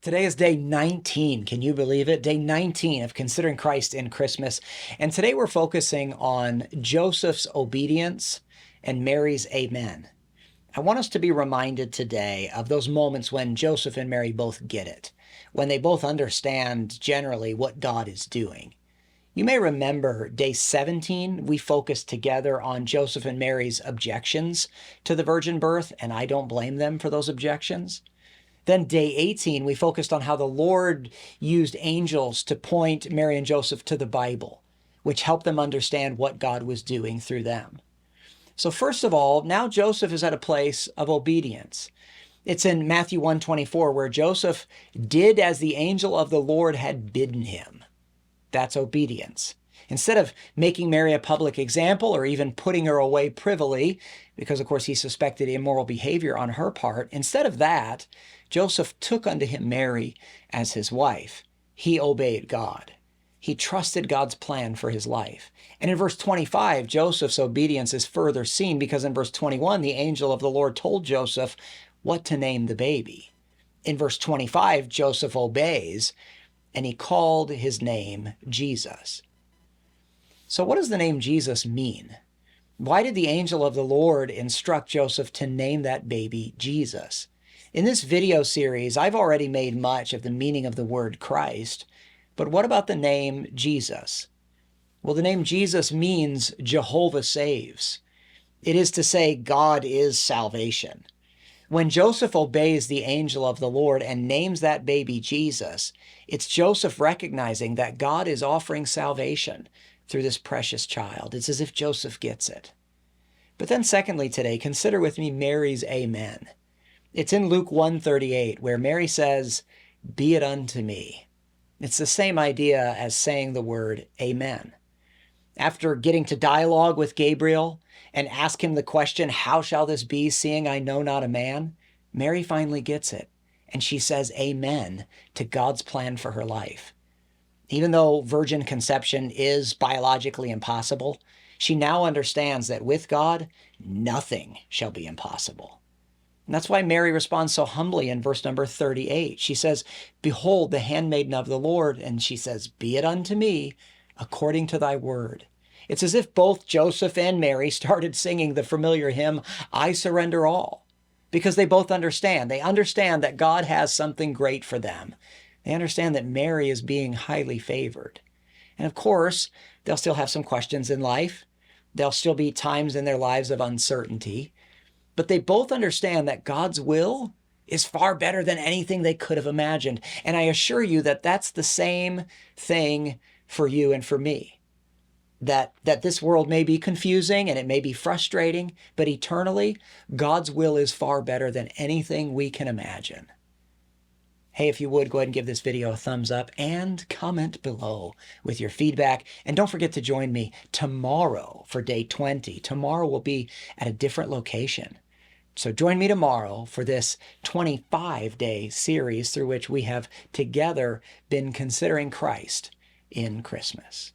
Today is day 19. Can you believe it? Day 19 of Considering Christ in Christmas. And today we're focusing on Joseph's obedience and Mary's amen. I want us to be reminded today of those moments when Joseph and Mary both get it, when they both understand generally what God is doing. You may remember day 17, we focused together on Joseph and Mary's objections to the virgin birth, and I don't blame them for those objections. Then day 18, we focused on how the Lord used angels to point Mary and Joseph to the Bible, which helped them understand what God was doing through them. So first of all, now Joseph is at a place of obedience. It's in Matthew 1:24 where Joseph did as the angel of the Lord had bidden him. That's obedience. Instead of making Mary a public example or even putting her away privily, because of course he suspected immoral behavior on her part, instead of that, Joseph took unto him Mary as his wife. He obeyed God. He trusted God's plan for his life. And in verse 25, Joseph's obedience is further seen because in verse 21, the angel of the Lord told Joseph what to name the baby. In verse 25, Joseph obeys, and he called his name Jesus. So what does the name Jesus mean? Why did the angel of the Lord instruct Joseph to name that baby Jesus? In this video series, I've already made much of the meaning of the word Christ, but what about the name Jesus? Well, the name Jesus means Jehovah saves. It is to say God is salvation. When Joseph obeys the angel of the Lord and names that baby Jesus, it's Joseph recognizing that God is offering salvation through this precious child. It's as if Joseph gets it. But then secondly today, consider with me Mary's amen. It's in Luke 1:38 where Mary says, "Be it unto me." It's the same idea as saying the word amen. After getting to dialogue with Gabriel and ask him the question, "How shall this be, seeing I know not a man?" Mary finally gets it, and she says amen to God's plan for her life. Even though virgin conception is biologically impossible, she now understands that with God, nothing shall be impossible. And that's why Mary responds so humbly in verse number 38. She says, "Behold, the handmaiden of the Lord," and she says, "Be it unto me according to thy word." It's as if both Joseph and Mary started singing the familiar hymn, "I surrender all," because they both understand. They understand that God has something great for them. They understand that Mary is being highly favored. And of course, they'll still have some questions in life. There'll still be times in their lives of uncertainty. But they both understand that God's will is far better than anything they could have imagined. And I assure you that that's the same thing for you and for me. That this world may be confusing and it may be frustrating, but eternally, God's will is far better than anything we can imagine. Hey, if you would, go ahead and give this video a thumbs up and comment below with your feedback. And don't forget to join me tomorrow for day 20. Tomorrow we'll be at a different location. So join me tomorrow for this 25-day series through which we have together been considering Christ in Christmas.